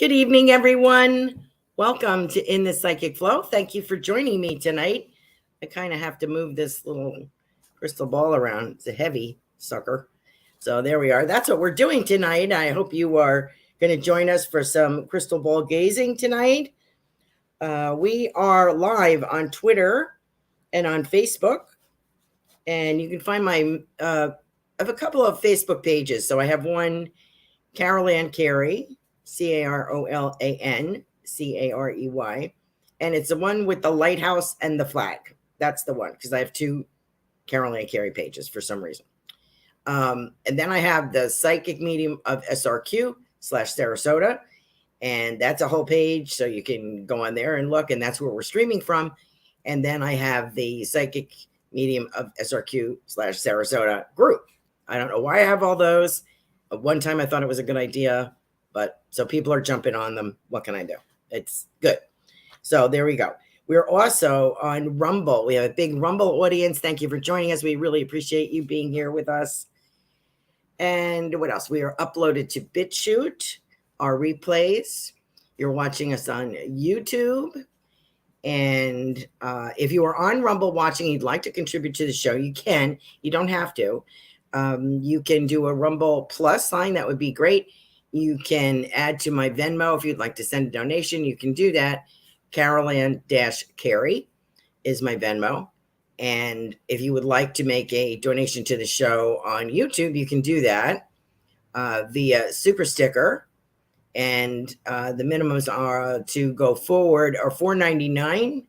Good evening, everyone. Welcome to In the Psychic Flow. Thank you for joining me tonight. I kind of have to move this little crystal ball around. It's a heavy sucker. So there we are. That's what we're doing tonight. I hope you are going to join us for some crystal ball gazing tonight. We are live on Twitter and on Facebook. And you can find I have a couple of Facebook pages. So I have one, Carolan Carey, Carolan Carey, and it's the one with the lighthouse and the flag. That's the one, because I have two Carolan Carey pages for some reason. And then I have the Psychic Medium of SRQ/Sarasota, and that's a whole page, so you can go on there and look, and that's where we're streaming from. And then I have the Psychic Medium of SRQ/Sarasota group. I don't know why I have all those. One time I thought it was a good idea, but so people are jumping on them. What can I do? It's good. So there we go. We're also on Rumble. We have a big Rumble audience. Thank you for joining us. We really appreciate you being here with us. And what else? We are uploaded to BitChute, our replays. You're watching us on YouTube. And if you are on Rumble watching, you'd like to contribute to the show, you can. You don't have to. You can do a Rumble Plus sign. That would be great. You can add to my Venmo if you'd like to send a donation. You can do that. Carolan-Carey is my Venmo. And if you would like to make a donation to the show on YouTube, you can do that via Super Sticker. And the minimums are to go forward are $4.99.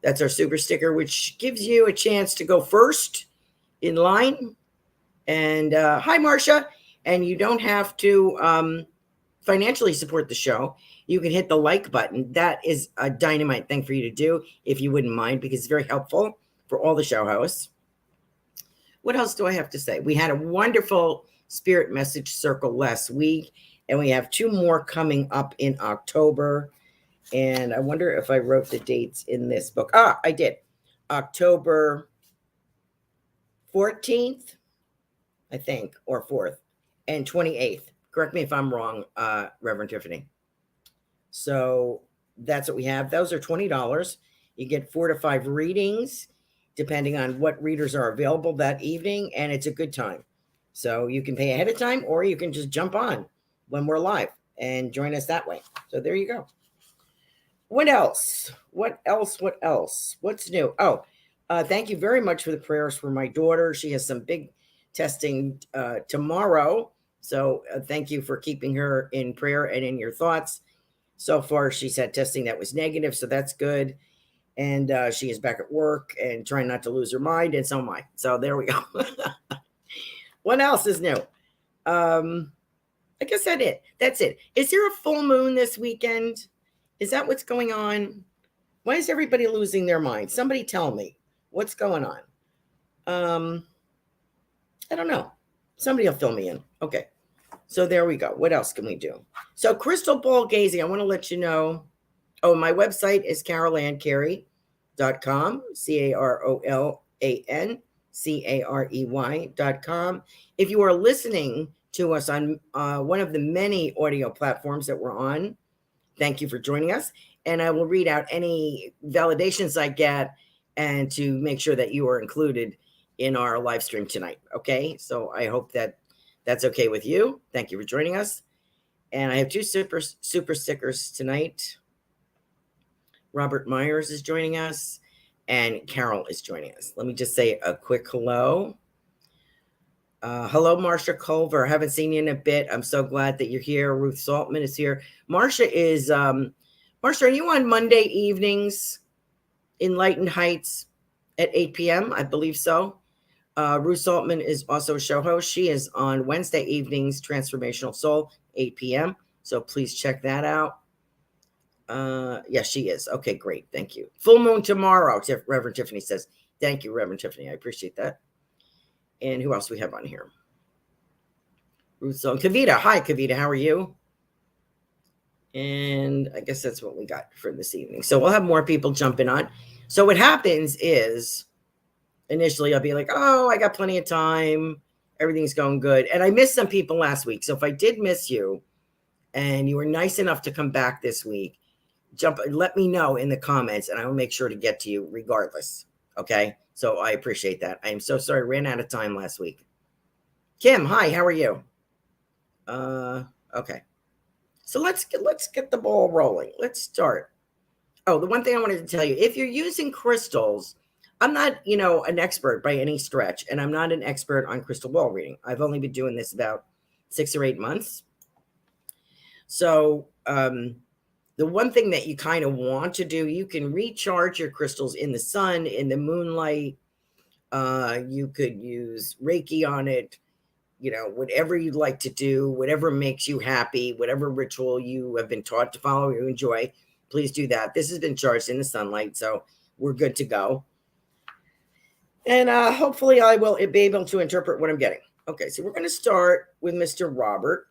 That's our Super Sticker, which gives you a chance to go first in line. And hi, Marcia. And you don't have to financially support the show. You can hit the like button. That is a dynamite thing for you to do, if you wouldn't mind, because it's very helpful for all the show hosts. What else do I have to say? We had a wonderful spirit message circle last week, and we have two more coming up in October. And I wonder if I wrote the dates in this book. I did. October 14th, I think, or 4th, and 28th. Correct me if I'm wrong, Reverend Tiffany. So that's what we have. Those are $20. You get 4 to 5 readings, depending on what readers are available that evening, and it's a good time. So you can pay ahead of time, or you can just jump on when we're live and join us that way. So there you go. What else? What's new? Thank you very much for the prayers for my daughter. She has some big testing tomorrow. So thank you for keeping her in prayer and in your thoughts. So far, she's had testing that was negative, so that's good. And she is back at work and trying not to lose her mind, and so am I. So there we go. What else is new? I guess that's it. Is there a full moon this weekend? Is that what's going on? Why is everybody losing their mind? Somebody tell me what's going on. I don't know. Somebody will fill me in. Okay. So there we go. What else can we do? So crystal ball gazing, I want to let you know. Oh, my website is carolancarey.com, CarolanCarey.com. If you are listening to us on one of the many audio platforms that we're on, thank you for joining us. And I will read out any validations I get and to make sure that you are included in our live stream tonight. Okay. So I hope that that's okay with you. Thank you for joining us. And I have two super stickers tonight. Robert Myers is joining us and Carol is joining us. Let me just say a quick hello. Hello, Marcia Culver. I haven't seen you in a bit. I'm so glad that you're here. Ruth Saltman is here. Marcia is, Marcia, are you on Monday evenings in Lighten Heights at 8 p.m.? I believe so. Ruth Saltman is also a show host. She is on Wednesday evenings, Transformational Soul, 8 p.m. So please check that out. Yes, she is. Okay, great. Thank you. Full moon tomorrow, Reverend Tiffany says. Thank you, Reverend Tiffany. I appreciate that. And who else do we have on here? Ruth Saltman. Kavita. Hi, Kavita. How are you? And I guess that's what we got for this evening. So we'll have more people jumping on. So what happens is, initially, I'll be like, oh, I got plenty of time. Everything's going good. And I missed some people last week. So if I did miss you, and you were nice enough to come back this week, let me know in the comments and I will make sure to get to you regardless. Okay. So I appreciate that. I am so sorry. I ran out of time last week. Kim, hi, how are you? Okay. So let's get the ball rolling. Let's start. Oh, the one thing I wanted to tell you, if you're using crystals, I'm not, an expert by any stretch, and I'm not an expert on crystal ball reading. I've only been doing this about 6 or 8 months. So, the one thing that you kind of want to do, you can recharge your crystals in the sun, in the moonlight. You could use Reiki on it, whatever you'd like to do, whatever makes you happy, whatever ritual you have been taught to follow, you enjoy, please do that. This has been charged in the sunlight, so we're good to go. And hopefully I will be able to interpret what I'm getting. Okay, so we're going to start with Mr. Robert.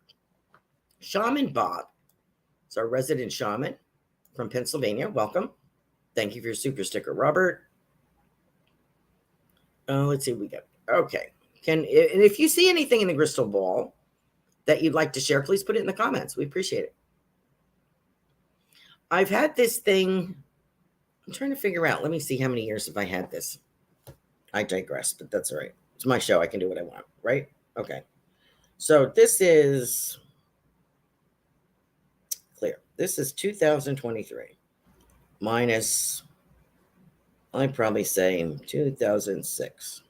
Shaman Bob. It's our resident shaman from Pennsylvania. Welcome. Thank you for your super sticker, Robert. Let's see what we got. Okay. And if you see anything in the crystal ball that you'd like to share, please put it in the comments. We appreciate it. I've had this thing. I'm trying to figure out. Let me see how many years have I had this. I digress, but that's all right. It's my show. I can do what I want, right? Okay. So this is clear. This is 2023 minus, I'd probably say 2006.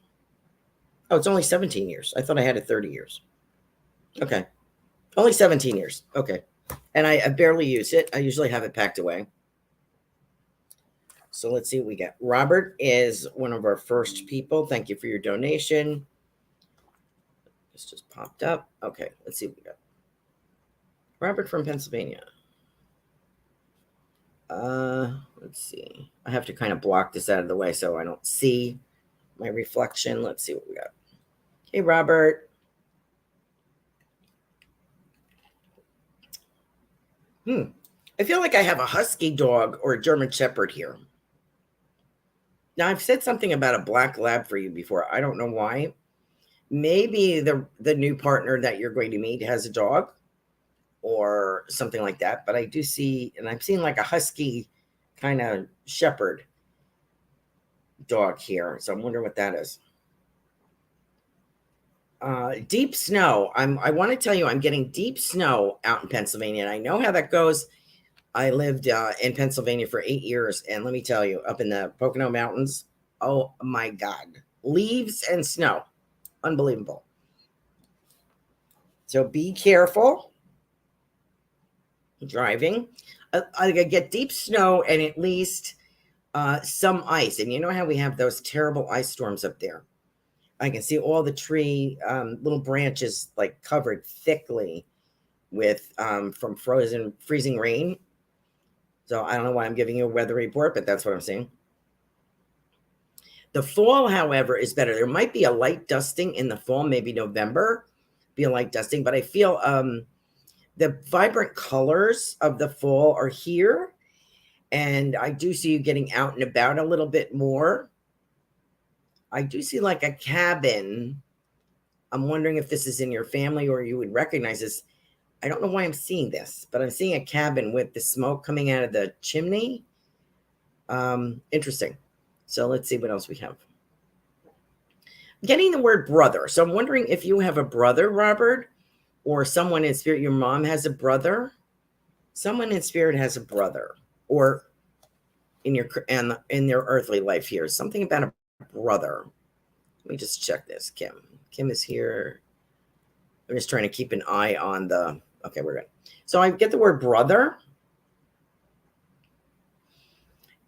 Oh, it's only 17 years. I thought I had it 30 years. Okay. Only 17 years. Okay. And I barely use it. I usually have it packed away. So let's see what we get. Robert is one of our first people. Thank you for your donation. This just popped up. Okay. Let's see what we got. Robert from Pennsylvania. Let's see. I have to kind of block this out of the way so I don't see my reflection. Let's see what we got. Hey, Robert. I feel like I have a husky dog or a German Shepherd here. Now, I've said something about a black lab for you before. I don't know why. Maybe the new partner that you're going to meet has a dog or something like that. But I do see, and I'm seeing like a husky kind of shepherd dog here. So I'm wondering what that is. Deep snow. I want to tell you, I'm getting deep snow out in Pennsylvania. And I know how that goes. I lived in Pennsylvania for 8 years. And let me tell you, up in the Pocono Mountains, oh my God, leaves and snow. Unbelievable. So be careful driving. I get deep snow and at least some ice. And you know how we have those terrible ice storms up there? I can see all the tree little branches like covered thickly with from freezing rain. So I don't know why I'm giving you a weather report, but that's what I'm seeing. The fall, however, is better. There might be a light dusting in the fall, maybe November, be a light dusting, but I feel the vibrant colors of the fall are here. And I do see you getting out and about a little bit more. I do see like a cabin. I'm wondering if this is in your family or you would recognize this. I don't know why I'm seeing this, but I'm seeing a cabin with the smoke coming out of the chimney. Interesting. So let's see what else we have. I'm getting the word brother. So I'm wondering if you have a brother, Robert, or someone in spirit. Your mom has a brother. Someone in spirit has a brother, or in their earthly life here. Something about a brother. Let me just check this. Kim is here. I'm just trying to keep an eye on the. Okay, we're good. So I get the word brother.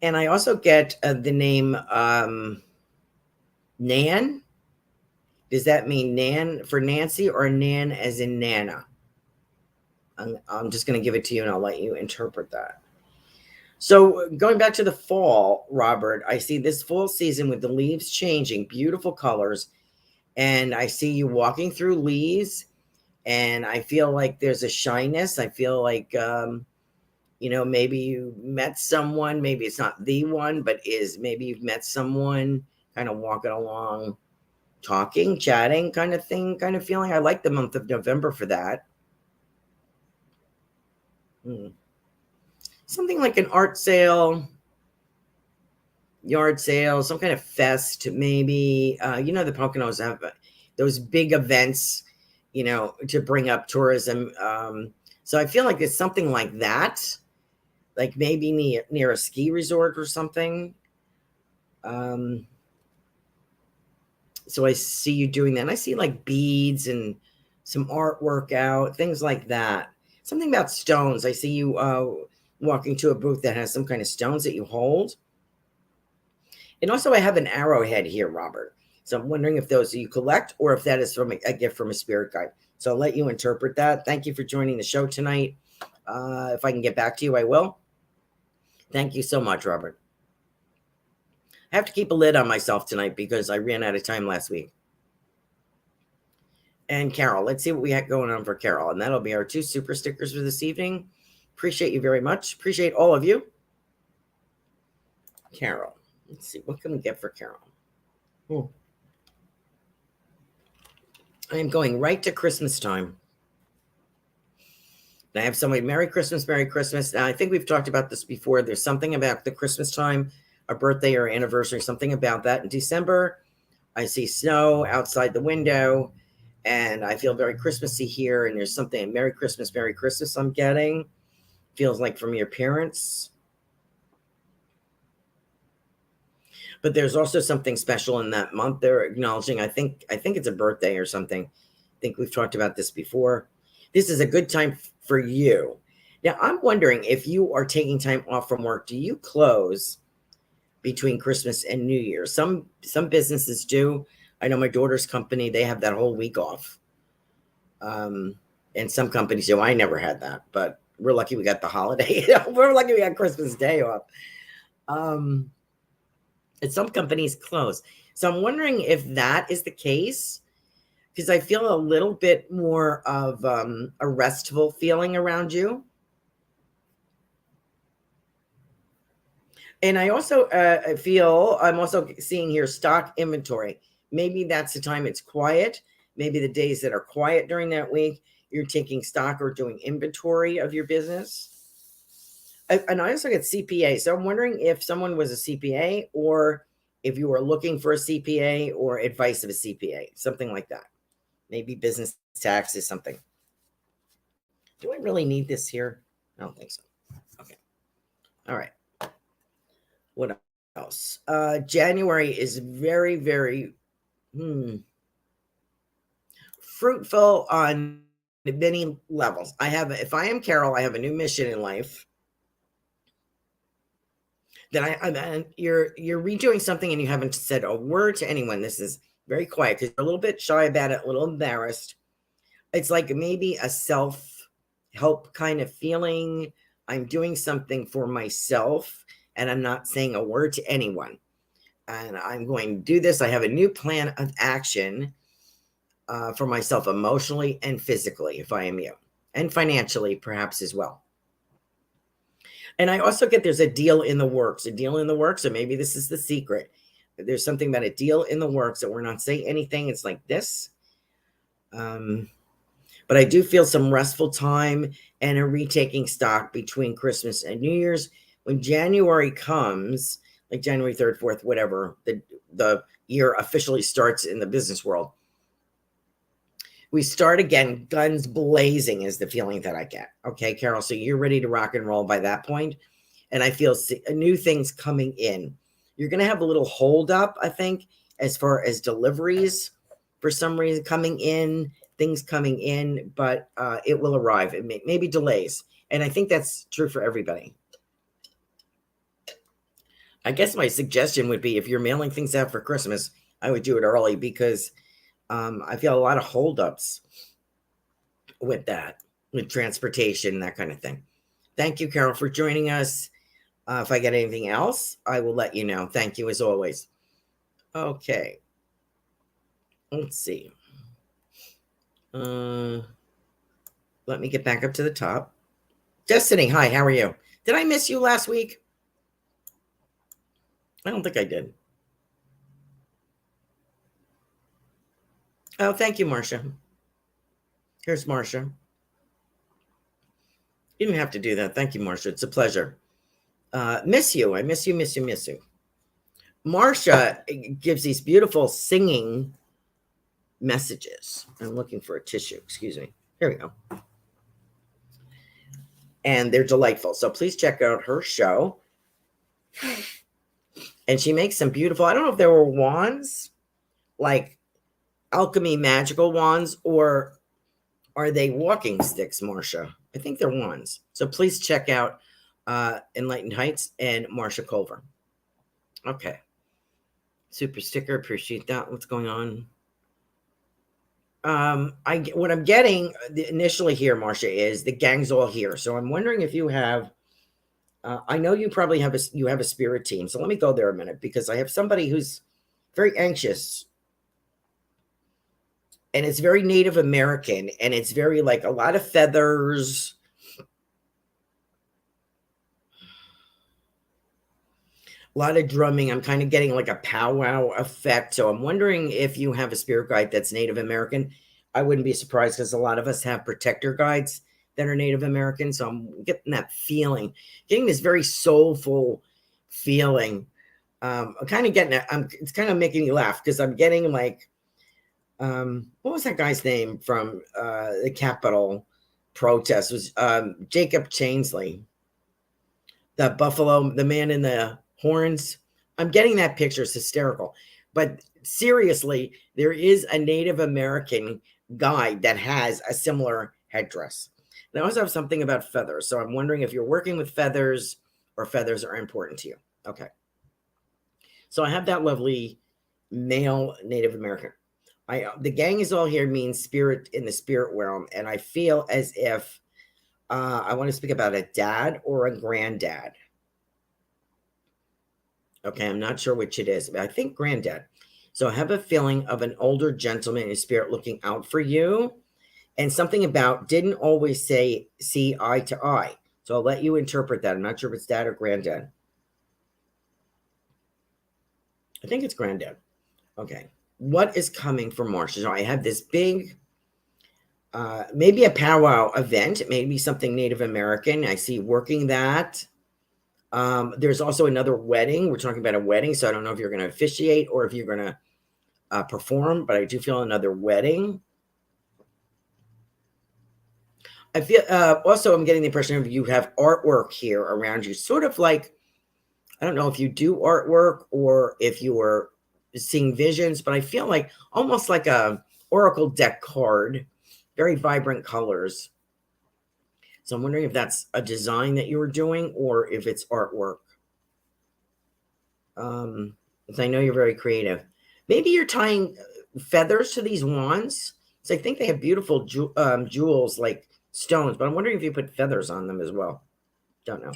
And I also get the name Nan. Does that mean Nan for Nancy or Nan as in Nana? I'm just going to give it to you and I'll let you interpret that. So going back to the fall, Robert, I see this fall season with the leaves changing, beautiful colors. And I see you walking through leaves. And I feel like there's a shyness. I feel like maybe you met someone, maybe it's not the one, but maybe you've met someone kind of walking along, talking, chatting kind of thing, kind of feeling. I like the month of November for that. Something like an art sale, yard sale, some kind of fest, maybe. The Poconos have those big events, to bring up tourism. So I feel like it's something like that, like maybe near a ski resort or something. So I see you doing that. And I see like beads and some artwork out, things like that. Something about stones. I see you walking to a booth that has some kind of stones that you hold. And also, I have an arrowhead here, Robert. So I'm wondering if those you collect or if that is from a gift from a spirit guide. So I'll let you interpret that. Thank you for joining the show tonight. If I can get back to you, I will. Thank you so much, Robert. I have to keep a lid on myself tonight because I ran out of time last week. And Carol, let's see what we have going on for Carol. And that'll be our 2 super stickers for this evening. Appreciate you very much. Appreciate all of you. Carol, let's see. What can we get for Carol? I am going right to Christmas time. I have somebody, Merry Christmas, Merry Christmas. Now, I think we've talked about this before. There's something about the Christmas time, a birthday or anniversary, something about that. In December, I see snow outside the window, and I feel very Christmassy here. And there's something, Merry Christmas I'm getting. Feels like from your parents. But there's also something special in that month they're acknowledging. I think it's a birthday or something. I think we've talked about this before. This is a good time for you. Now, I'm wondering if you are taking time off from work, do you close between Christmas and New Year? Some businesses do. I know my daughter's company, they have that whole week off. And some companies do. I never had that, but we're lucky we got the holiday. We're lucky we got Christmas Day off. And some companies close. So I'm wondering if that is the case, because I feel a little bit more of a restful feeling around you. And I also I'm also seeing here stock inventory. Maybe that's the time it's quiet. Maybe the days that are quiet during that week, you're taking stock or doing inventory of your business. And I also get CPA. So I'm wondering if someone was a CPA or if you were looking for a CPA or advice of a CPA, something like that. Maybe business taxes, something. Do I really need this here? I don't think so. Okay. All right. What else? January is very, very fruitful on many levels. If I am Carol, I have a new mission in life. Then you're redoing something and you haven't said a word to anyone. This is very quiet because you're a little bit shy about it, a little embarrassed. It's like maybe a self-help kind of feeling. I'm doing something for myself and I'm not saying a word to anyone. And I'm going to do this. I have a new plan of action for myself emotionally and physically, if I am you, and financially perhaps as well. And I also get there's a deal in the works, or maybe this is the secret. There's something about a deal in the works that we're not saying anything. It's like this. But I do feel some restful time and a retaking stock between Christmas and New Year's. When January comes, like January 3rd, 4th, whatever, the year officially starts in the business world. We start again, guns blazing is the feeling that I get. Okay, Carol, so you're ready to rock and roll by that point. And I feel new things coming in. You're going to have a little hold up, I think, as far as deliveries for some reason things coming in, but it will arrive. It may be delays. And I think that's true for everybody. I guess my suggestion would be if you're mailing things out for Christmas, I would do it early because I feel a lot of holdups with that, with transportation, that kind of thing. Thank you, Carol, for joining us. If I get anything else, I will let you know. Thank you as always. Okay. Let's see. Let me get back up to the top. Destiny, hi, how are you? Did I miss you last week? I don't think I did. Oh, thank you, Marcia. Here's Marcia. You didn't have to do that. Thank you, Marcia. It's a pleasure. Miss you. I miss you, miss you, miss you. Marcia gives these beautiful singing messages. I'm looking for a tissue. Excuse me. Here we go. And they're delightful. So please check out her show. And she makes some beautiful, I don't know if there were wands, like alchemy magical wands, or are they walking sticks, Marcia? I think they're wands. So please check out Enlightened Heights and Marcia Culver. Okay. Super sticker. Appreciate that. What's going on? What I'm getting initially here, Marcia, is the gang's all here. So I'm wondering if you have, I know you probably have a spirit team. So let me go there a minute, because I have somebody who's very anxious, and it's very Native American, and it's very like a lot of feathers. A lot of drumming. I'm kind of getting like a powwow effect. So I'm wondering if you have a spirit guide that's Native American. I wouldn't be surprised, because a lot of us have protector guides that are Native American. So I'm getting that feeling, getting this very soulful feeling. I'm kind of getting it. It's kind of making me laugh, because I'm getting like, what was that guy's name from the Capitol protest? It was Jacob Chainsley, the buffalo, the man in the horns. I'm getting that picture. It's hysterical. But seriously, there is a Native American guide that has a similar headdress. And I also have something about feathers. So I'm wondering if you're working with feathers, or feathers are important to you. Okay. So I have that lovely male Native American. The gang is all here means spirit in the spirit realm. And I feel as if I want to speak about a dad or a granddad. Okay, I'm not sure which it is, but I think granddad. So I have a feeling of an older gentleman in spirit looking out for you, and something about didn't always see eye to eye. So I'll let you interpret that. I'm not sure if it's dad or granddad. I think it's granddad. Okay. What is coming for Marcia? So I have this big, maybe a powwow event, maybe something Native American. I see working that. There's also another wedding. We're talking about a wedding. So I don't know if you're going to officiate or if you're going to perform, but I do feel another wedding. I feel also I'm getting the impression of you have artwork here around you, sort of like, I don't know if you do artwork or if you are seeing visions, but I feel like almost like a oracle deck card, very vibrant colors. So I'm wondering if that's a design that you were doing or if it's artwork. I know you're very creative. Maybe you're tying feathers to these wands. So I think they have beautiful jewels like stones, but I'm wondering if you put feathers on them as well. Don't know.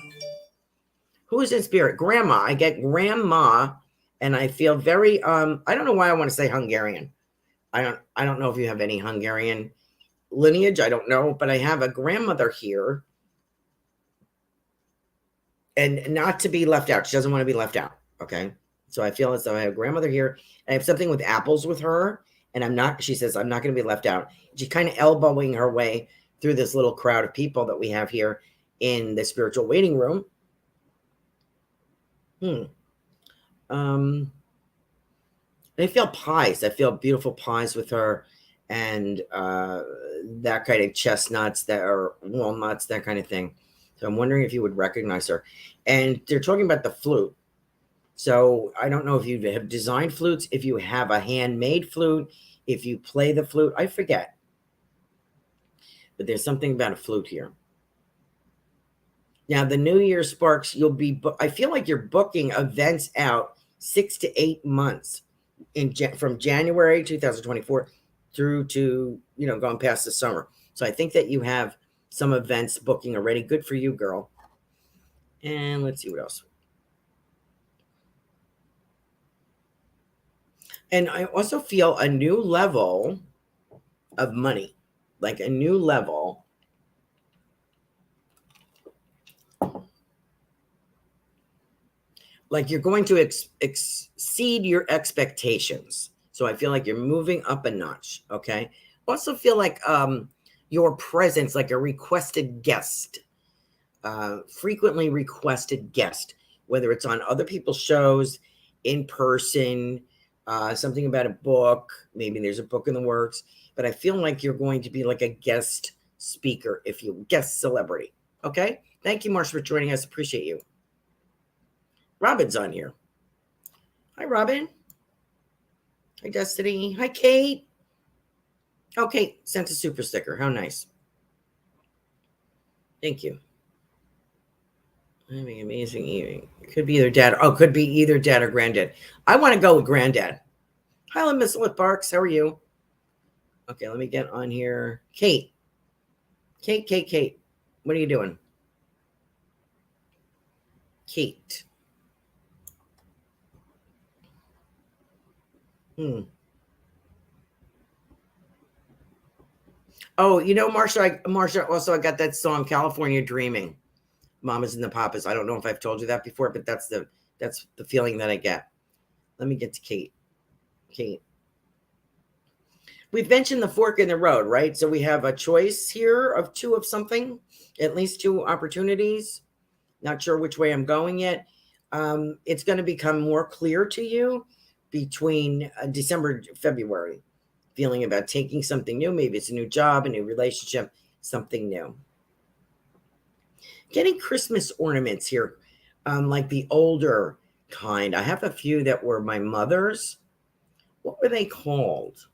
Who is in spirit? Grandma. I get grandma, and I feel very I don't know why I want to say Hungarian. I don't know if you have any Hungarian lineage. I don't know, but I have a grandmother here, and not to be left out. She doesn't want to be left out. Okay. So I feel as though I have a grandmother here. I have something with apples with her, and she says, I'm not going to be left out. She's kind of elbowing her way through this little crowd of people that we have here in the spiritual waiting room. I feel pies. I feel beautiful pies with her, and that kind of chestnuts that are walnuts, that kind of thing. So I'm wondering if you would recognize her. And they're talking about the flute. So I don't know if you have designed flutes, if you have a handmade flute, if you play the flute. I forget. But there's something about a flute here. Now, the New Year sparks, I feel like you're booking events out 6 to 8 months from January 2024 through to, going past the summer. So I think that you have some events booking already. Good for you, girl. And let's see what else. And I also feel a new level of money, like a new level. Like you're going to exceed your expectations. So I feel like you're moving up a notch. Okay. Also feel like your presence, like a requested guest. frequently requested guest, whether it's on other people's shows, in person, something about a book. Maybe there's a book in the works, but I feel like you're going to be like a guest speaker, if you guest celebrity. Okay. Thank you, Marsha, for joining us. Appreciate you. Robin's on here. Hi, Robin. Hi, Destiny. Hi, Kate. Okay, sent a super sticker. How nice. Thank you. Having an amazing evening. It could be either dad. Oh, could be either dad or granddad. I want to go with granddad. Hi, Miss Lip Barks. How are you? Okay, let me get on here. Kate. Kate. What are you doing? Kate. Oh, you know, Marsha, also, I got that song, California Dreaming, Mamas and the Papas. I don't know if I've told you that before, but that's the feeling that I get. Let me get to Kate. Kate. We've mentioned the fork in the road, right? So we have a choice here of two of something, at least two opportunities. Not sure which way I'm going yet. It's going to become more clear to you between December, February, feeling about taking something new. Maybe it's a new job, a new relationship, something new. Getting Christmas ornaments here, like the older kind. I have a few that were my mother's. What were they called?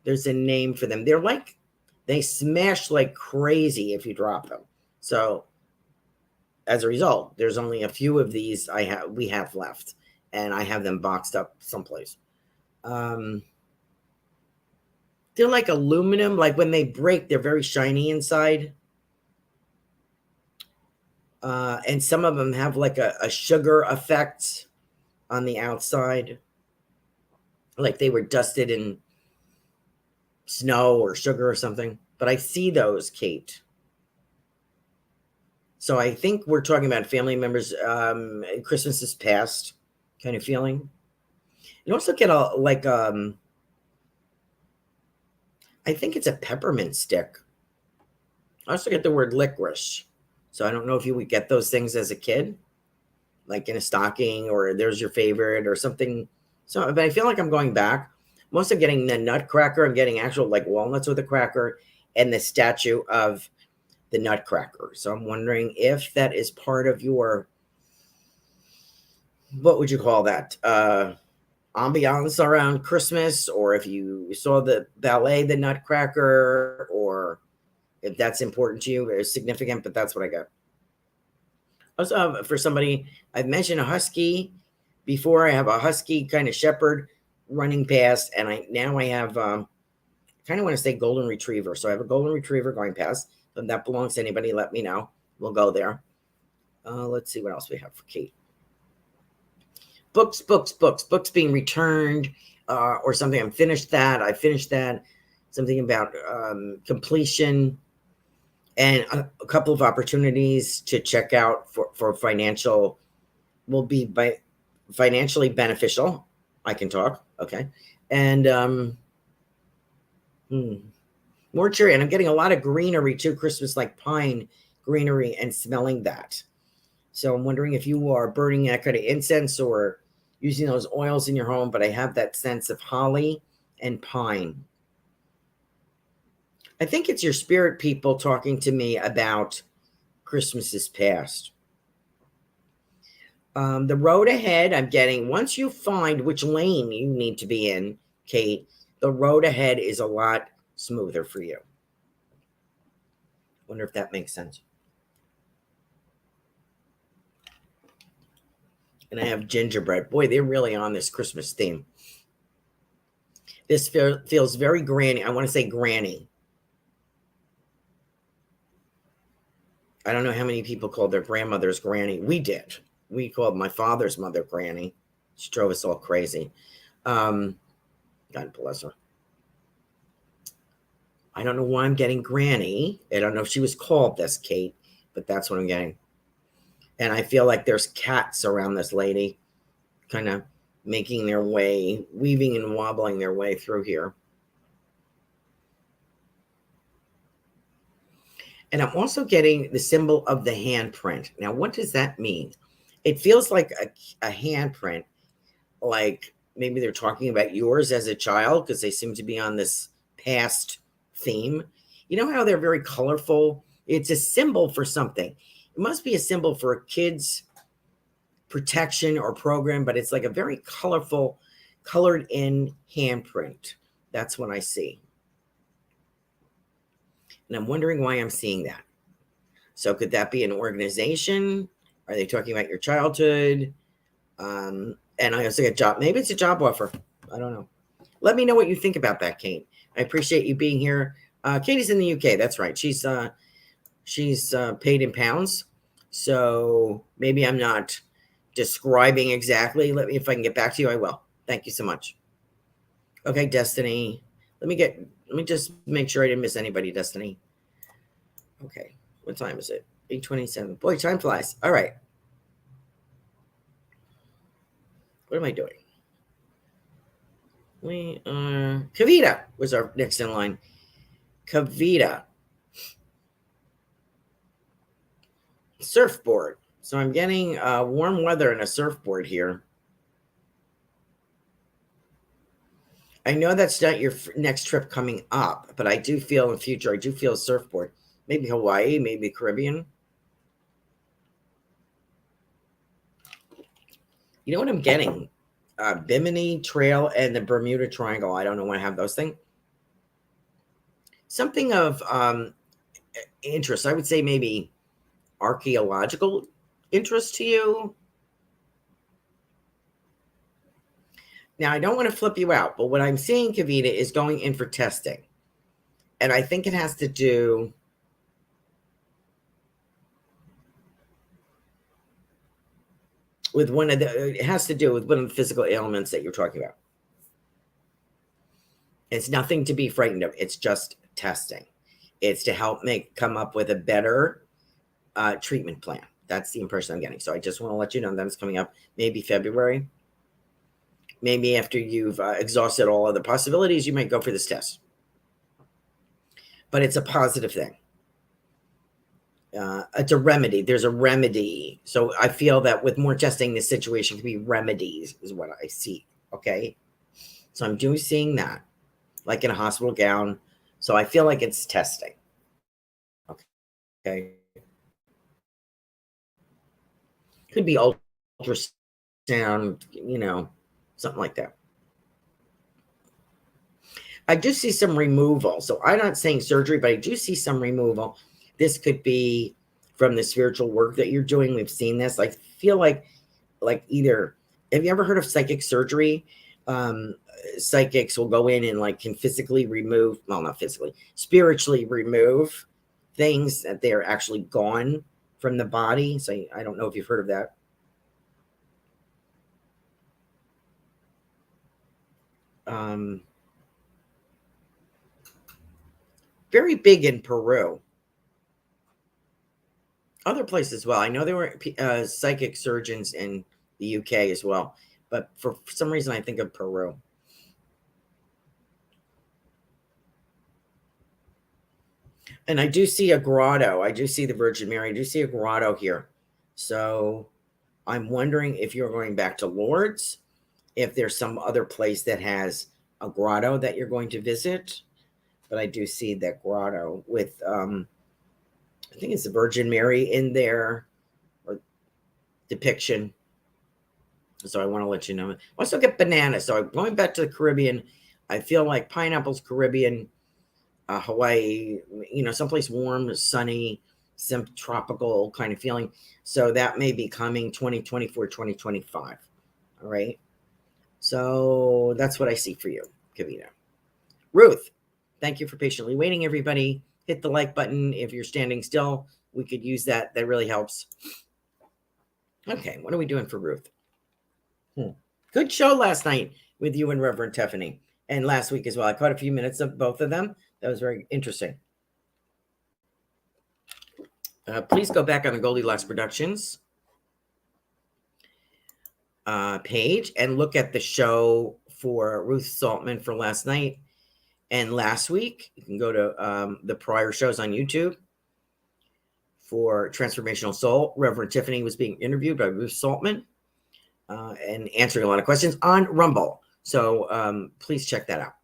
There's a name for them. They're like, they smash like crazy if you drop them. So as a result, there's only a few of these we have left, and I have them boxed up someplace. They're like aluminum. Like when they break, they're very shiny inside. And some of them have like a sugar effect on the outside. Like they were dusted in snow or sugar or something. But I see those, Kate. So I think we're talking about family members. Christmas is past kind of feeling. You also get I think it's a peppermint stick. I also get the word licorice. So I don't know if you would get those things as a kid, like in a stocking, or there's your favorite or something. So, but I feel like I'm going back. I'm also getting the nutcracker. I'm getting actual like walnuts with a cracker and the statue of the nutcracker. So I'm wondering if that is part of your, what would you call that? Ambiance around Christmas, or if you saw the ballet, the nutcracker, or if that's important to you, or significant, but that's what I got. Also, for somebody, I've mentioned a husky before. I have a husky kind of shepherd running past, and I have kind of want to say golden retriever. So I have a golden retriever going past. If that belongs to anybody, let me know. We'll go there. Let's see what else we have for Kate. Books being returned, or something. I finished that. Something about completion, and a couple of opportunities to check out for financial will be financially beneficial. I can talk. Okay. And more cherry. And I'm getting a lot of greenery too, Christmas, like pine greenery, and smelling that. So I'm wondering if you are burning that kind of incense or using those oils in your home, but I have that sense of holly and pine. I think it's your spirit people talking to me about Christmases past. The road ahead, I'm getting, once you find which lane you need to be in, Kate, the road ahead is a lot smoother for you. Wonder if that makes sense. And I have gingerbread. Boy, they're really on this Christmas theme. This feels very granny. I want to say granny. I don't know how many people called their grandmothers granny. We did. We called my father's mother granny. She drove us all crazy. God bless her. I don't know why I'm getting granny. I don't know if she was called this, Kate, but that's what I'm getting. And I feel like there's cats around this lady, kind of making their way, weaving and wobbling their way through here. And I'm also getting the symbol of the handprint. Now, what does that mean? It feels like a handprint, like maybe they're talking about yours as a child because they seem to be on this past theme. You know how they're very colorful? It's a symbol for something. It must be a symbol for a kid's protection or program, but it's like a very colorful, colored in handprint. That's what I see. And I'm wondering why I'm seeing that. So could that be an organization? Are they talking about your childhood? And I also get job. Maybe it's a job offer. I don't know. Let me know what you think about that, Kate. I appreciate you being here. Katie's in the UK. That's right. She's paid in pounds. So maybe I'm not describing exactly. Let me, if I can get back to you, I will. Thank you so much. Okay, Destiny. Let me just make sure I didn't miss anybody, Destiny. Okay. What time is it? 8:27. Boy, time flies. All right. What am I doing? We are Kavita was our next in line. Kavita. Surfboard. So I'm getting warm weather and a surfboard here. I know that's not your next trip coming up, but I do feel in the future, I do feel a surfboard. Maybe Hawaii, maybe Caribbean. You know what I'm getting? Bimini Trail and the Bermuda Triangle. I don't know when I have those things. Something of interest. I would say maybe archaeological interest to you. Now, I don't want to flip you out, but what I'm seeing, Kavita, is going in for testing. And I think it has to do with it has to do with one of the physical ailments that you're talking about. It's nothing to be frightened of. It's just testing. It's to help come up with a better treatment plan. That's the impression I'm getting. So I just want to let you know that it's coming up maybe February. Maybe after you've exhausted all other possibilities, you might go for this test. But it's a positive thing. It's a remedy. There's a remedy. So I feel that with more testing, this situation can be remedies is what I see. Okay. So I'm seeing that like in a hospital gown. So I feel like it's testing. Okay. Could be ultrasound, something like that. I do see some removal. So I'm not saying surgery, but I do see some removal. This could be from the spiritual work that you're doing. We've seen this. I feel like either, have you ever heard of psychic surgery? Psychics will go in and can physically remove, well, not physically, spiritually remove things that they're actually gone from the body. So I don't know if you've heard of that. Very big in Peru. Other places as well. I know there were psychic surgeons in the UK as well, but for some reason I think of Peru. And I do see a grotto. I do see the Virgin Mary. I do see a grotto here. So I'm wondering if you're going back to Lourdes, if there's some other place that has a grotto that you're going to visit. But I do see that grotto with, I think it's the Virgin Mary in there, or depiction. So I want to let you know. I also get bananas. So I'm going back to the Caribbean. I feel like pineapples, Caribbean, Hawaii, someplace warm, sunny, some tropical kind of feeling. So that may be coming 2024, 2025. All right. So that's what I see for you, Kavita. Ruth, thank you for patiently waiting, everybody. Hit the like button. If you're standing still, we could use that. That really helps. Okay, what are we doing for Ruth? Good show last night with you and Reverend Tiffany. And last week as well. I caught a few minutes of both of them. That was very interesting. Please go back on the Goldylocks Productions page and look at the show for Ruth Saltman for last night and last week. You can go to the prior shows on YouTube. for Transformational Soul. Reverend Tiffany was being interviewed by Ruth Saltman and answering a lot of questions on Rumble. So please check that out.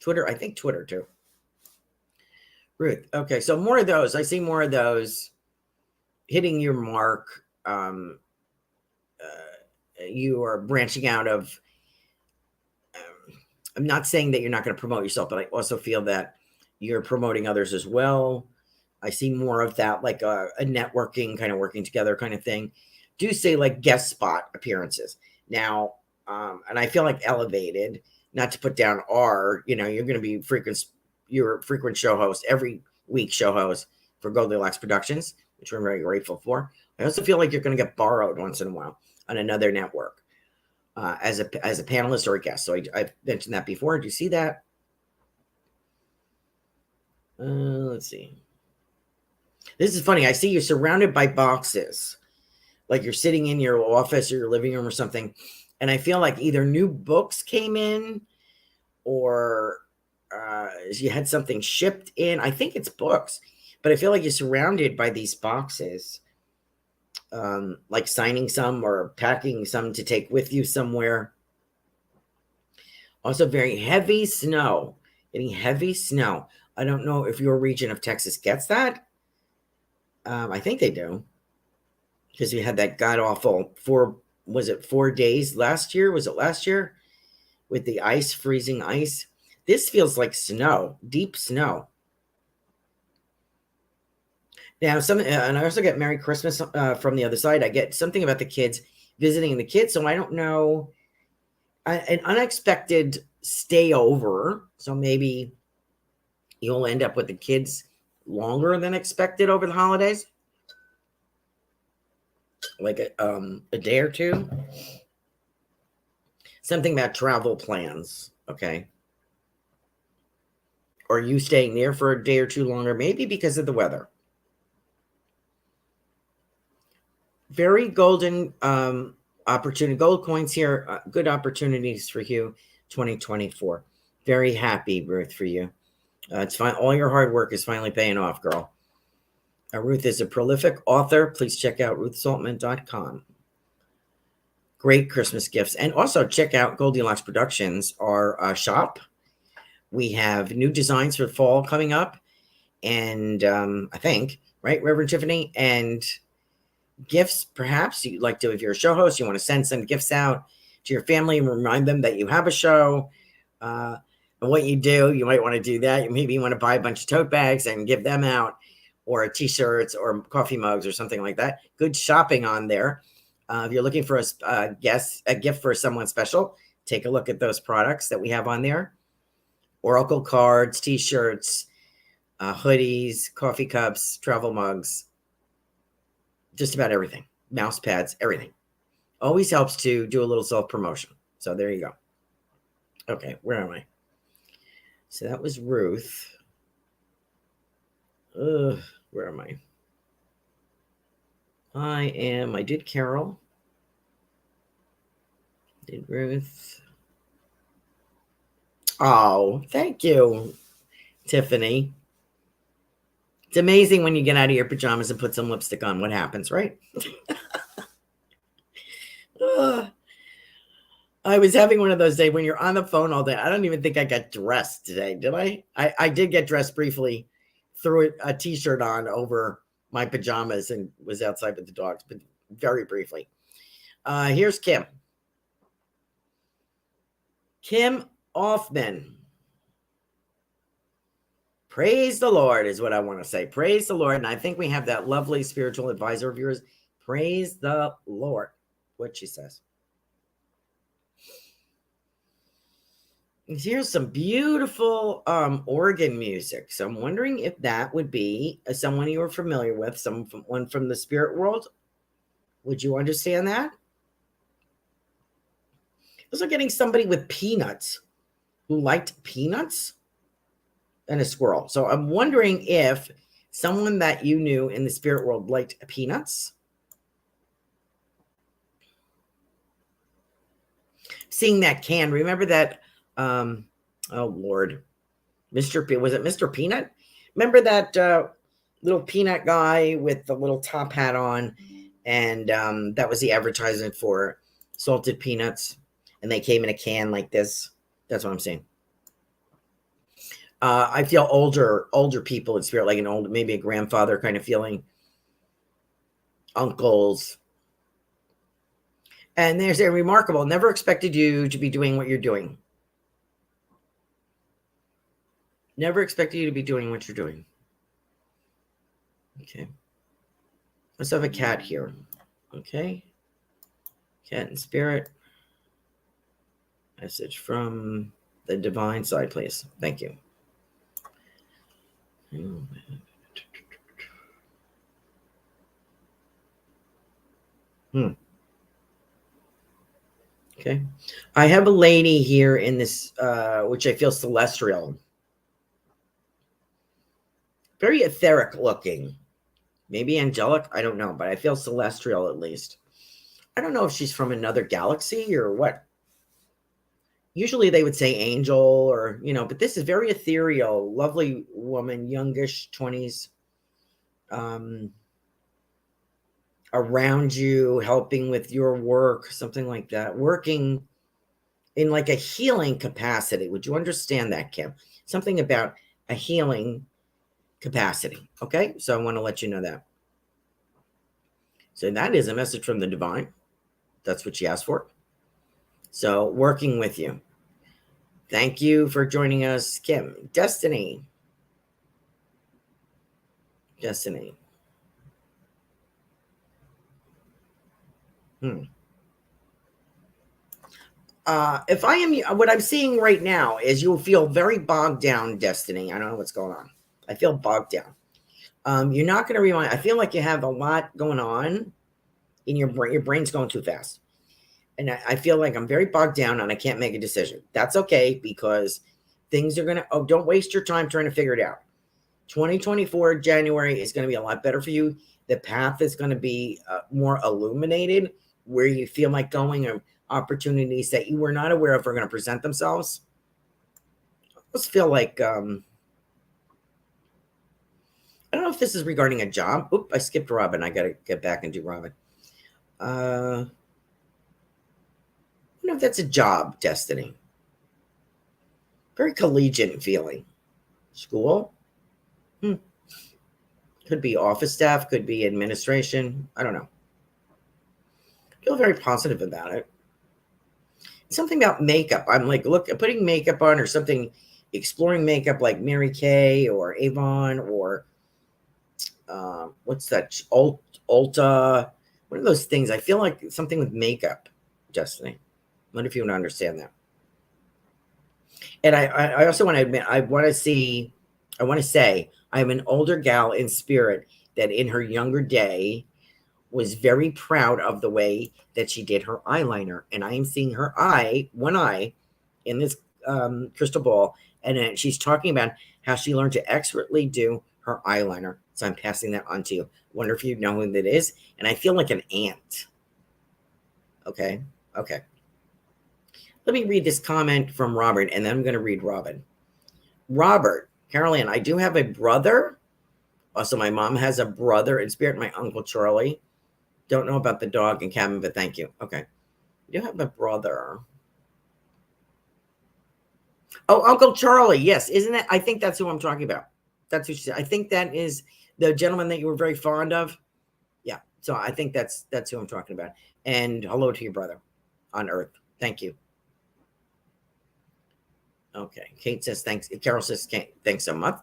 Twitter, I think Twitter too. Ruth, okay, so more of those. I see more of those hitting your mark. You are branching out of, I'm not saying that you're not going to promote yourself, but I also feel that you're promoting others as well. I see more of that, like a networking kind of working together kind of thing. Do say like guest spot appearances. Now, and I feel like elevated, not to put down you're going to be you're a frequent show host, every week show host for Goldylocks Productions, which we're very grateful for. I also feel like you're going to get borrowed once in a while on another network as a panelist or a guest. So I've mentioned that before. Do you see that? Let's see. This is funny. I see you're surrounded by boxes, like you're sitting in your office or your living room or something. And I feel like either new books came in or you had something shipped in. I think it's books, but I feel like you're surrounded by these boxes, like signing some or packing some to take with you somewhere. Also very heavy snow, getting heavy snow. I don't know if your region of Texas gets that. I think they do, because we had that god-awful 4 days last year? Was it last year? With the ice, freezing ice. This feels like snow, deep snow. Now, and I also get Merry Christmas from the other side. I get something about the kids, visiting the kids. So I don't know, an unexpected stay over. So maybe you'll end up with the kids longer than expected over the holidays, like a day or two. Something about travel plans, okay? Or you staying there for a day or two longer, maybe because of the weather. Very golden opportunity, gold coins here, good opportunities for you, 2024. Very happy, Ruth, for you. It's fine. All your hard work is finally paying off, girl. Ruth is a prolific author. Please check out ruthsaltman.com. Great Christmas gifts. And also check out Goldylocks Productions, our shop. We have new designs for fall coming up. And I think, right, Reverend Tiffany? And gifts, perhaps you'd like to, if you're a show host, you want to send some gifts out to your family and remind them that you have a show. And what you do, you might want to do that. Maybe you want to buy a bunch of tote bags and give them out, or t-shirts or coffee mugs or something like that. Good shopping on there. If you're looking for a gift for someone special, take a look at those products that we have on there. Oracle cards, t-shirts, hoodies, coffee cups, travel mugs, just about everything. Mouse pads, everything. Always helps to do a little self-promotion. So there you go. Okay, where am I? So that was Ruth. Where am I? I did Carol. Did Ruth. Oh, thank you, Tiffany. It's amazing when you get out of your pajamas and put some lipstick on, what happens, right? I was having one of those days when you're on the phone all day. I don't even think I got dressed today, did I? I did get dressed briefly, threw a t-shirt on over my pajamas and was outside with the dogs, but very briefly. Here's Kim. Kim Offman. Praise the Lord is what I want to say. Praise the Lord. And I think we have that lovely spiritual advisor of yours. Praise the Lord. What she says. Here's some beautiful organ music. So I'm wondering if that would be someone you are familiar with, someone from the spirit world. Would you understand that? Also getting somebody with peanuts who liked peanuts and a squirrel. So I'm wondering if someone that you knew in the spirit world liked peanuts. Seeing that can, remember that, oh Lord, was it Mr. Peanut? Remember that little peanut guy with the little top hat on, and that was the advertisement for salted peanuts, and they came in a can like this. That's what I'm saying. I feel older people in spirit, like an old, maybe a grandfather kind of feeling, uncles. And there's a remarkable, never expected you to be doing what you're doing. Never expected you to be doing what you're doing. Okay. Let's have a cat here. Okay. Cat in spirit. Message from the divine side, please. Thank you. Okay. I have a lady here in this, which I feel celestial. Very etheric looking. Maybe angelic. I don't know, but I feel celestial at least. I don't know if she's from another galaxy or what. Usually they would say angel or, but this is very ethereal, lovely woman, youngish 20s. Around you, helping with your work, something like that, working in like a healing capacity. Would you understand that, Kim? Something about a healing capacity. Okay, so I want to let you know that. So that is a message from the divine. That's what she asked for. So working with you. Thank you for joining us, Kim. Destiny. If I am, what I'm seeing right now is you'll feel very bogged down, Destiny. I don't know what's going on. I feel bogged down. You're not going to rewind. I feel like you have a lot going on in your brain. Your brain's going too fast. And I feel like I'm very bogged down and I can't make a decision. That's okay, because things are going to, don't waste your time trying to figure it out. 2024 January is going to be a lot better for you. The path is going to be more illuminated, where you feel like going, or opportunities that you were not aware of are going to present themselves. I just feel like, I don't know if this is regarding a job. Oop, I skipped Robin. I got to get back and do Robin. I don't know if that's a job, Destiny. Very collegiate feeling. School? Could be office staff, could be administration. I don't know. I feel very positive about it. Something about makeup. I'm like, look, putting makeup on or something, exploring makeup like Mary Kay or Avon or what's that? Ulta. One of those things. I feel like something with makeup, Destiny. I wonder if you want to understand that. And I also want to admit, I want to say, I'm an older gal in spirit that in her younger day was very proud of the way that she did her eyeliner. And I am seeing her one eye in this crystal ball. And she's talking about how she learned to expertly do her eyeliner. So I'm passing that on to you. Wonder if you know who that is. And I feel like an aunt. Okay. Let me read this comment from Robert, and then I'm going to read Robin. Robert, Carolan, I do have a brother. Also, my mom has a brother in spirit, my Uncle Charlie. Don't know about the dog and cabin, but thank you. Okay. I do have a brother. Oh, Uncle Charlie. Yes. Isn't it? I think that's who I'm talking about. That's who she said. I think that is the gentleman that you were very fond of. Yeah. So I think that's who I'm talking about. And hello to your brother on Earth. Thank you. Okay. Kate says thanks. Carol says thanks so much.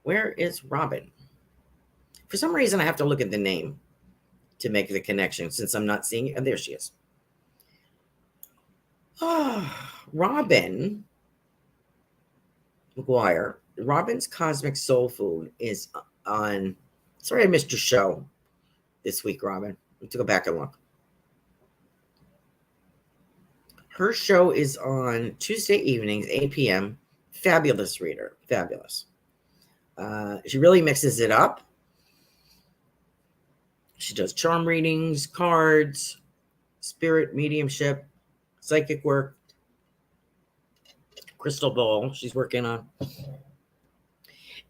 Where is Robin? For some reason, I have to look at the name to make the connection since I'm not seeing it. And there she is. Robin McGuire. Robin's Cosmic Soul Food is on. Sorry, I missed your show this week, Robin. I have to go back and look. Her show is on Tuesday evenings, 8 p.m. Fabulous reader. Fabulous. She really mixes it up. She does charm readings, cards, spirit mediumship, psychic work, crystal ball she's working on.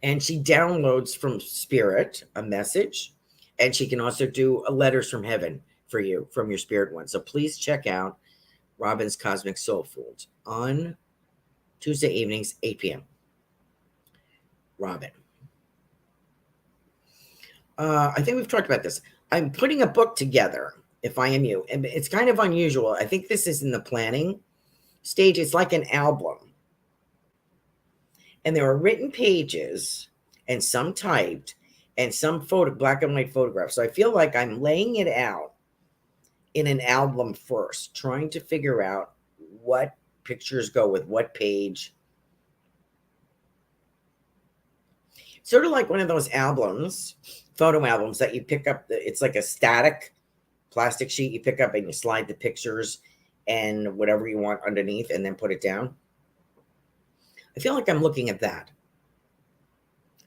And she downloads from spirit a message, and she can also do a letters from heaven for you from your spirit one. So please check out Robin's Cosmic Soul Food on Tuesday evenings, 8 p.m. Robin. I think we've talked about this. I'm putting a book together, If I Am You. And it's kind of unusual. I think this is in the planning stage. It's like an album. And there are written pages and some typed and some black and white photographs. So I feel like I'm laying it out in an album first, trying to figure out what pictures go with what page. Sort of like one of those albums, photo albums that you pick up. It's like a static plastic sheet you pick up and you slide the pictures and whatever you want underneath and then put it down. I feel like I'm looking at that.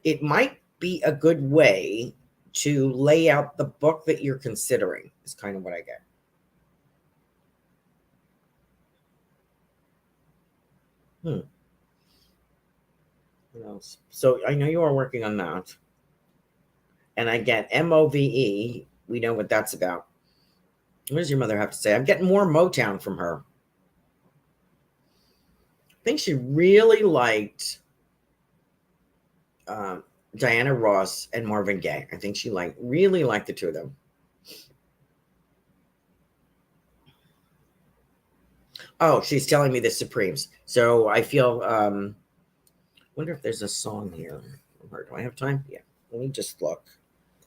It might be a good way to lay out the book that you're considering, is kind of what I get. What else? So I know you are working on that. And I get MOVE. We know what that's about. What does your mother have to say? I'm getting more Motown from her. I think she really liked Diana Ross and Marvin Gaye. I think she really liked the two of them. Oh, she's telling me the Supremes. So I feel, wonder if there's a song here. Do I have time? Yeah. Let me just look.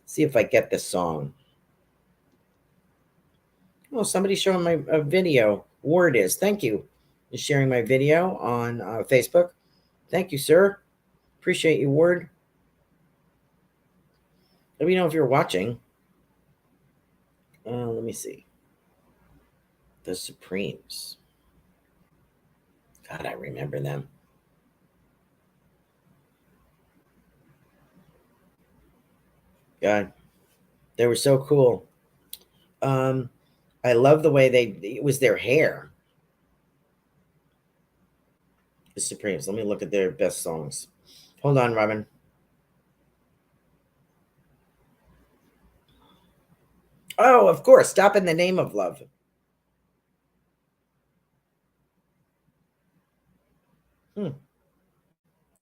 See if I get this song. Oh, somebody's showing my video. Ward is. Thank you. Is sharing my video on Facebook. Thank you, sir. Appreciate you, Ward. Let me know if you're watching. Let me see. The Supremes. God, I remember them. God, they were so cool. I love the way it was their hair. The Supremes. Let me look at their best songs. Hold on, Robin. Oh, of course. Stop in the Name of Love.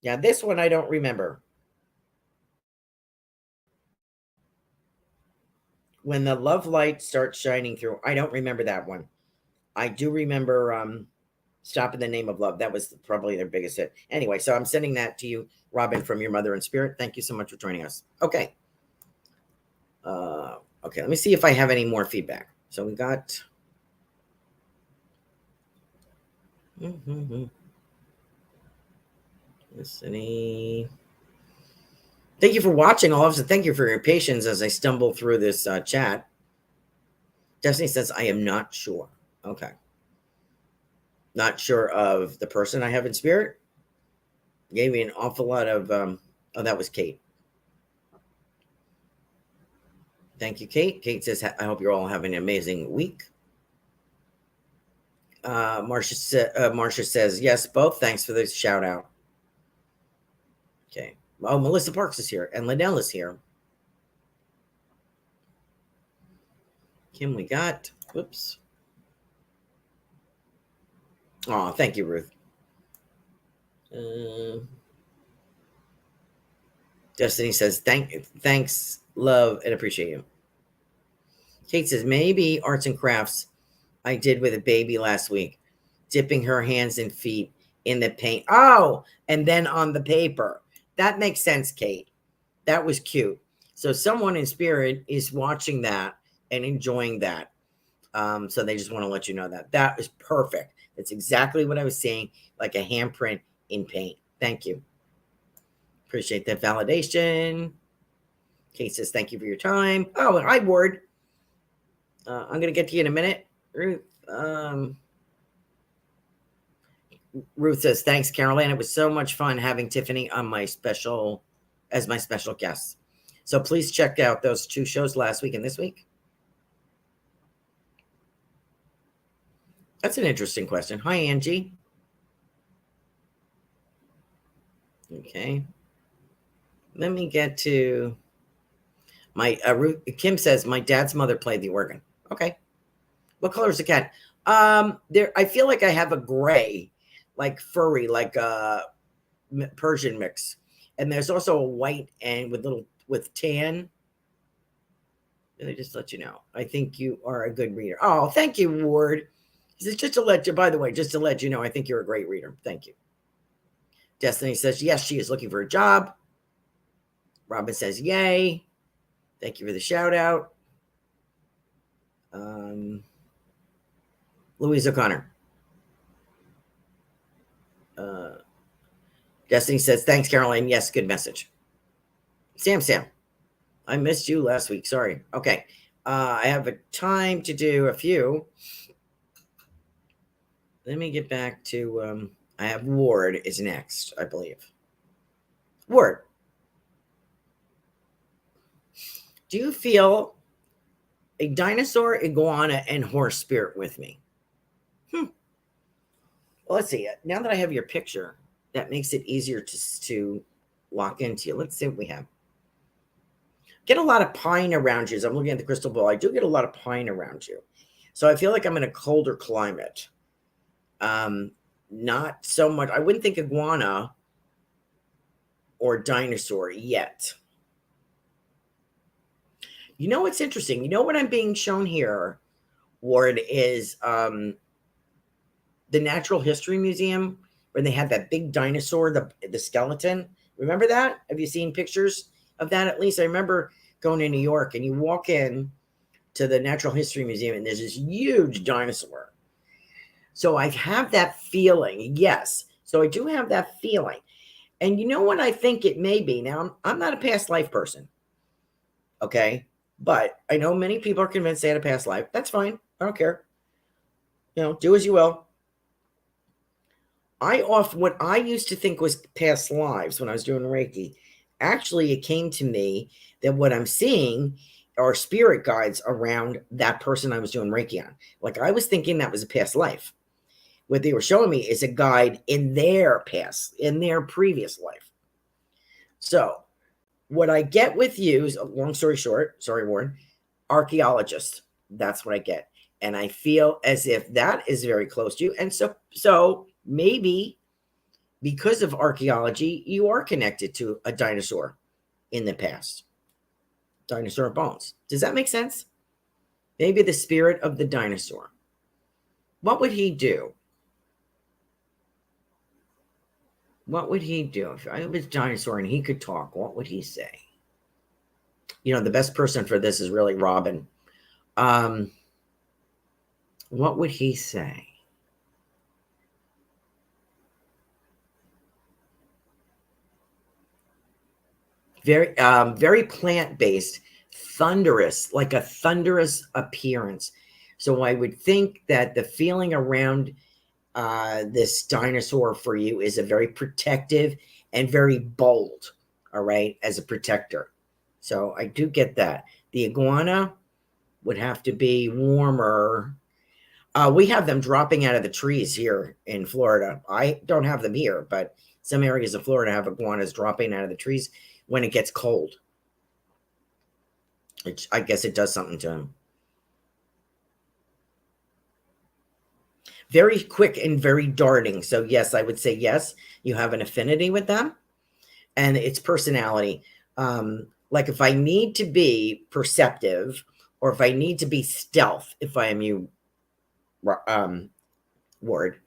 Yeah, this one I don't remember. When the love light starts shining through. I don't remember that one. I do remember Stop in the Name of Love. That was probably their biggest hit. Anyway, so I'm sending that to you, Robin, from your mother in spirit. Thank you so much for joining us. Okay. Okay, let me see if I have any more feedback. So we got... Listening. Thank you for watching, all of us. Thank you for your patience as I stumble through this chat. Destiny says, I am not sure. Okay. Not sure of the person I have in spirit. Gave me an awful lot of... oh, that was Kate. Thank you, Kate. Kate says, I hope you're all having an amazing week. Marcia says, yes, both. Thanks for the shout out. Okay. Oh, Melissa Parks is here and Liddell is here. Kim, we got, whoops. Oh, thank you, Ruth. Destiny says, thanks, love, and appreciate you. Kate says, maybe arts and crafts I did with a baby last week, dipping her hands and feet in the paint. Oh, and then on the paper. That makes sense, Kate. That was cute. So someone in spirit is watching that and enjoying that. So they just want to let you know that. That was perfect. That's exactly what I was saying, like a handprint in paint. Thank you. Appreciate that validation. Kate says, thank you for your time. Oh, hi, Ward. I'm going to get to you in a minute. Ruth says, thanks, Carolan. It was so much fun having Tiffany on as my special guest. So please check out those two shows last week and this week. That's an interesting question. Hi, Angie. Okay. Let me get to my Kim says my dad's mother played the organ. Okay. What color is the cat? There I feel like I have a gray, like furry, like a Persian mix. And there's also a white and with tan. Let me just let you know. I think you are a good reader. Oh, thank you, Ward. Just to let you, by the way, just to let you know, I think you're a great reader. Thank you. Destiny says, yes, she is looking for a job. Robin says, yay. Thank you for the shout out. Louise O'Connor. Destiny says, thanks, Caroline. Yes, good message. Sam, I missed you last week. Sorry. Okay. I have a time to do a few. Let me get back to, I have Ward is next, I believe. Ward. Do you feel a dinosaur, iguana, and horse spirit with me? Well, let's see. Now that I have your picture, that makes it easier to lock into you. Let's see what we have. Get a lot of pine around you. As I'm looking at the crystal ball, I do get a lot of pine around you. So I feel like I'm in a colder climate. Not so much. I wouldn't think iguana or dinosaur yet. You know what's interesting? You know what I'm being shown here, Ward, is the Natural History Museum where they had that big dinosaur, the skeleton. Remember that? Have you seen pictures of that? At least I remember going to New York, and you walk in to the Natural History Museum, and there's this huge dinosaur. So I have that feeling. Yes. So I do have that feeling. And you know what I think it may be? Now, I'm not a past life person. Okay. But I know many people are convinced they had a past life. That's fine. I don't care. You know, do as you will. What I used to think was past lives when I was doing Reiki, actually it came to me that what I'm seeing are spirit guides around that person I was doing Reiki on. Like I was thinking that was a past life. What they were showing me is a guide in their past, in their previous life. So what I get with you is, long story short, sorry, Warren, archaeologist. That's what I get. And I feel as if that is very close to you. And so maybe because of archaeology, you are connected to a dinosaur in the past. Dinosaur bones. Does that make sense? Maybe the spirit of the dinosaur. What would he do? What would he do? If I was a dinosaur and he could talk, what would he say? You know, the best person for this is really Robin. What would he say? Very plant-based, thunderous, like a thunderous appearance. So I would think that the feeling around this dinosaur for you is a very protective and very bold, all right, as a protector. So I do get that. The iguana would have to be warmer. We have them dropping out of the trees here in Florida. I don't have them here, but some areas of Florida have iguanas dropping out of the trees when it gets cold. I guess it does something to them. Very quick and very darting. So yes, I would say yes, you have an affinity with them and its personality. Like if I need to be perceptive or if I need to be stealth, if I am you, Ward,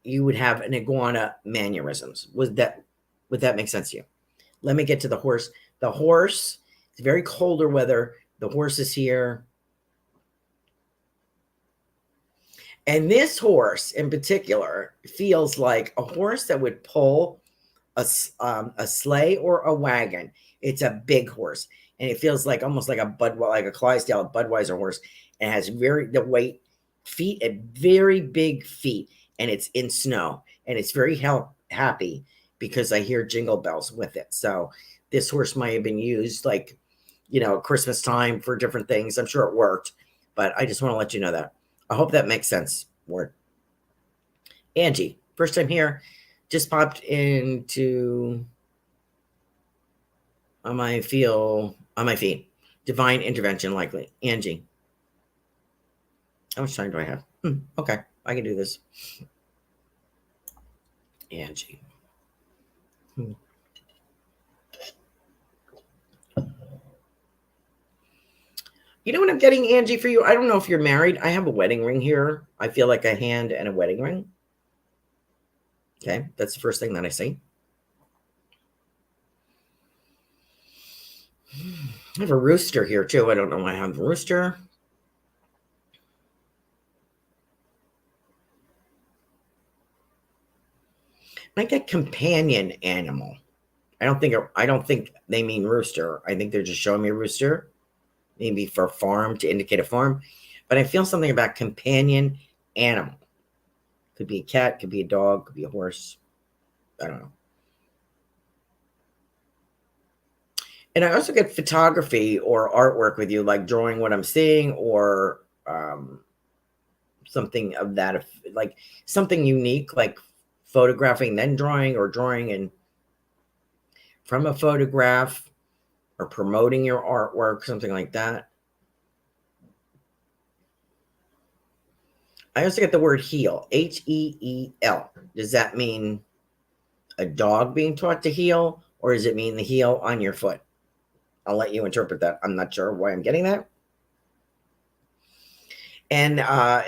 you would have an iguana mannerisms. Would that make sense to you? Let me get to the horse. The horse, it's very colder weather. The horse is here. And this horse in particular feels like a horse that would pull a sleigh or a wagon. It's a big horse. And it feels like almost like a Clydesdale Budweiser horse. And has feet and very big feet. And it's in snow. And it's very happy because I hear jingle bells with it. So this horse might have been used like, you know, Christmas time for different things. I'm sure it worked. But I just want to let you know that. I hope that makes sense, Ward. Angie, first time here, just popped into on my feet. Divine intervention likely. Angie. How much time do I have? Okay, I can do this. Angie. You know what I'm getting, Angie, for you? I don't know if you're married. I have a wedding ring here. I feel like a hand and a wedding ring. Okay, that's the first thing that I see. I have a rooster here too. I don't know why I have a rooster. I get companion animal. I don't think they mean rooster. I think they're just showing me a rooster, maybe for farm, to indicate a farm. But I feel something about companion animal. Could be a cat, could be a dog, could be a horse. I don't know. And I also get photography or artwork with you, like drawing what I'm seeing, or something of that, like something unique, like photographing then drawing, or drawing and from a photograph, or promoting your artwork, something like that. I also get the word heel, H-E-E-L. Does that mean a dog being taught to heel, or does it mean the heel on your foot? I'll let you interpret that. I'm not sure why I'm getting that. And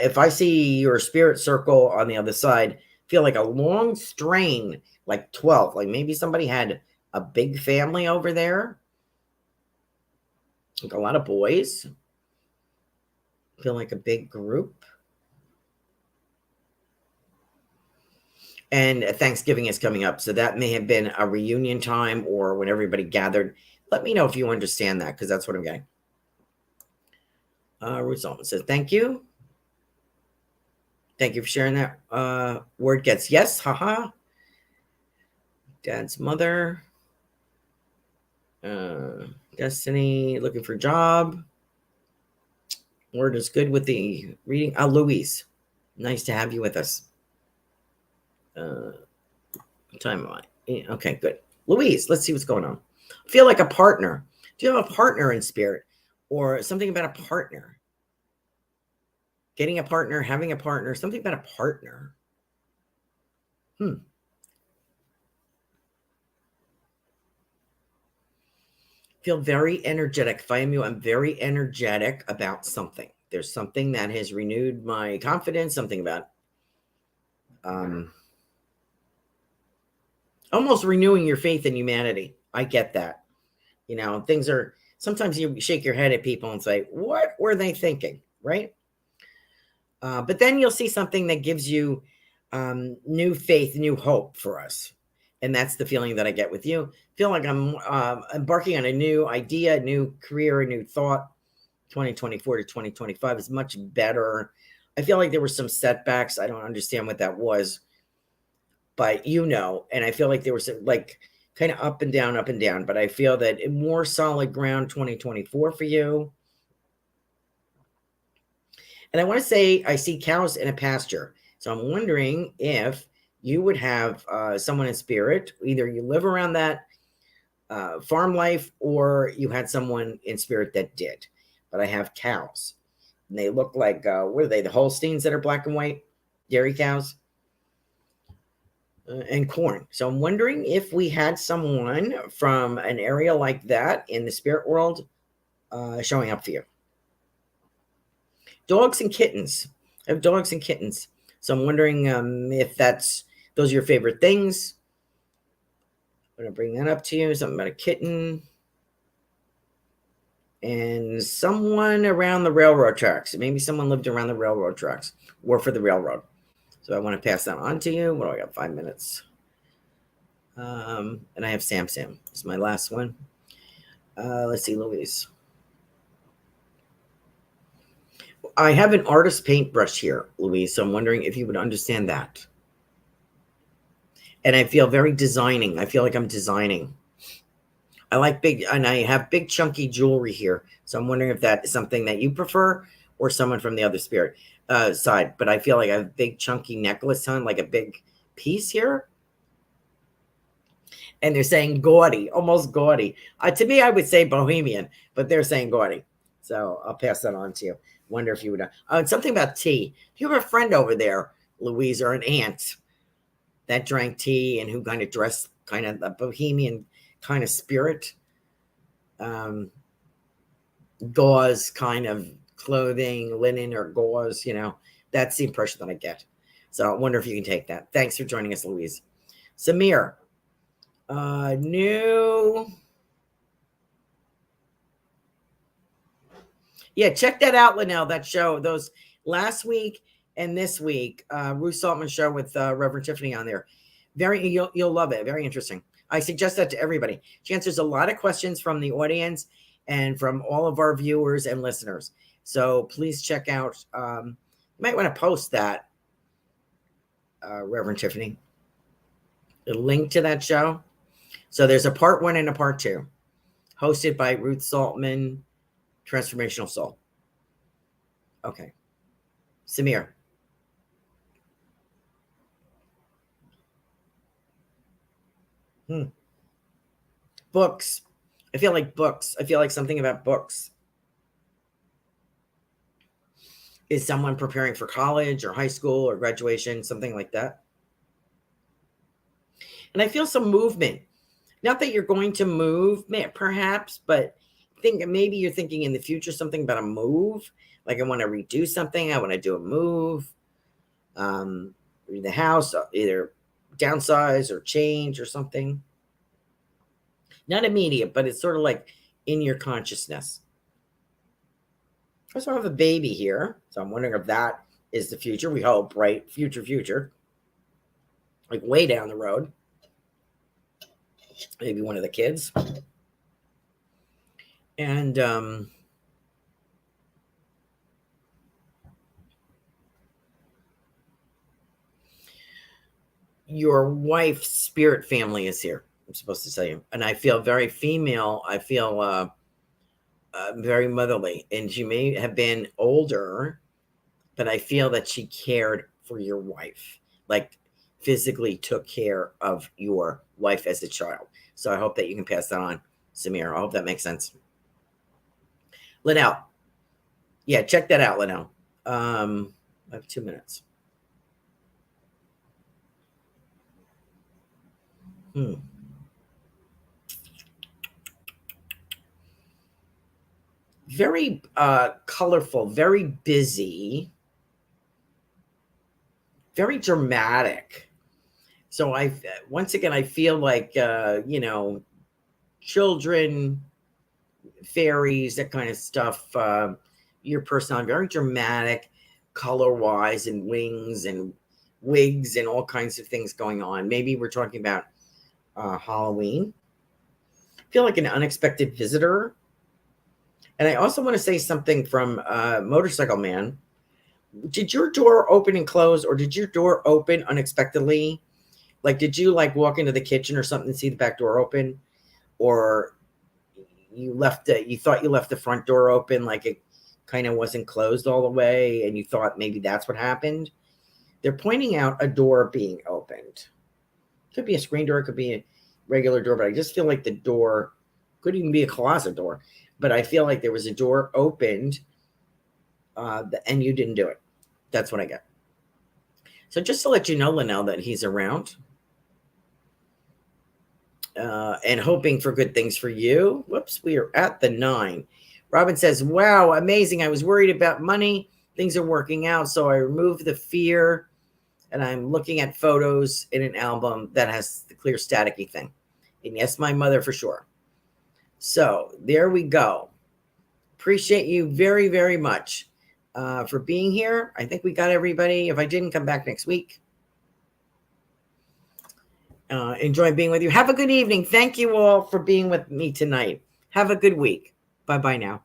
if I see your spirit circle on the other side, feel like a long strain, like 12, like maybe somebody had a big family over there, like a lot of boys. Feel like a big group. And Thanksgiving is coming up, so that may have been a reunion time or when everybody gathered. Let me know if you understand that, because that's what I'm getting. Ruth Solomon says, thank you. Thank you for sharing that. Word gets yes, haha. Dad's mother. Destiny, looking for job. Word is good with the reading. Louise, nice to have you with us. Timeline. Okay, good. Louise, let's see what's going on. Feel like a partner. Do you have a partner in spirit, or something about a partner? Getting a partner, having a partner, something about a partner. Feel very energetic. If I am you, I'm very energetic about something. There's something that has renewed my confidence, something about almost renewing your faith in humanity. I get that. You know, things are, sometimes you shake your head at people and say, what were they thinking? Right? But then you'll see something that gives you new faith, new hope for us. And that's the feeling that I get with you. Feel like I'm embarking on a new idea, a new career, a new thought. 2024 to 2025 is much better. I feel like there were some setbacks. I don't understand what that was, but you know, and I feel like there was like kind of up and down, but I feel that more solid ground 2024 for you. And I want to say, I see cows in a pasture. So I'm wondering if you would have someone in spirit, either you live around that farm life, or you had someone in spirit that did. But I have cows, and they look like, what are they? The Holsteins that are black and white, dairy cows, and corn. So I'm wondering if we had someone from an area like that in the spirit world showing up for you. Dogs and kittens. I have dogs and kittens. So I'm wondering if those are your favorite things. I'm going to bring that up to you. Something about a kitten. And someone around the railroad tracks. Maybe someone lived around the railroad tracks or for the railroad. So I want to pass that on to you. What do I got? 5 minutes. And I have Sam. This is my last one. Let's see, Louise. I have an artist paintbrush here, Louise. So I'm wondering if you would understand that. And I feel very designing. I feel like I'm designing. I like big, and I have big chunky jewelry here. So I'm wondering if that is something that you prefer, or someone from the other spirit side. But I feel like I have a big chunky necklace on, like a big piece here. And they're saying gaudy, almost gaudy. To me, I would say bohemian, but they're saying gaudy. So I'll pass that on to you. Wonder if you would. Something about tea. If you have a friend over there, Louise, or an aunt that drank tea and who kind of dressed kind of a bohemian kind of spirit, gauze kind of clothing, linen or gauze, that's the impression that I get. So I wonder if you can take that. Thanks for joining us, Louise. Samir, new. Yeah, check that out, Linnell, that show, those last week and this week, Ruth Saltman's show with Reverend Tiffany on there. You'll love it. Very interesting. I suggest that to everybody. She answers a lot of questions from the audience and from all of our viewers and listeners. So please check out, you might want to post that, Reverend Tiffany, a link to that show. So there's a part 1 and a part 2, hosted by Ruth Saltman, Transformational Soul. Okay. Samir. Books. I feel like books. I feel like something about books. Is someone preparing for college or high school or graduation, something like that? And I feel some movement. Not that you're going to move, perhaps, but maybe you're thinking in the future something about a move. Like I want to redo something. I want to do a move. The house, either downsize or change or something. Not immediate, but it's sort of like in your consciousness. I also have a baby here. So I'm wondering if that is the future. We hope, right? Future. Like way down the road. Maybe one of the kids. And your wife's spirit family is here. I'm supposed to tell you. And I feel very female. I feel very motherly. And she may have been older, but I feel that she cared for your wife. Like physically took care of your wife as a child. So I hope that you can pass that on, Samir. I hope that makes sense. Linnell. Yeah, check that out, Linnell. I have 2 minutes. Very colorful, very busy, very dramatic. So once again, I feel like, children, fairies, that kind of stuff. Your personality, very dramatic, color-wise, and wings and wigs and all kinds of things going on. Maybe we're talking about Halloween. I feel like an unexpected visitor. And I also want to say something from Motorcycle Man. Did your door open and close, or did your door open unexpectedly? Like, did you walk into the kitchen or something and see the back door open? Or you thought you left the front door open, like it kind of wasn't closed all the way, and you thought maybe that's what happened? They're pointing out a door being opened. Could be a screen door, it could be a regular door, but I just feel like the door could even be a closet door. But I feel like there was a door opened and you didn't do it. That's what I get. So just to let you know, Linnell, that he's around and hoping for good things for you. Whoops, we are at the 9. Robin says, wow, amazing. I was worried about money. Things are working out. So I removed the fear and I'm looking at photos in an album that has the clear staticky thing. And yes, my mother for sure. So there we go. Appreciate you very, very much for being here. I think we got everybody. If I didn't, come back next week. Enjoy being with you. Have a good evening. Thank you all for being with me tonight. Have a good week. Bye-bye now.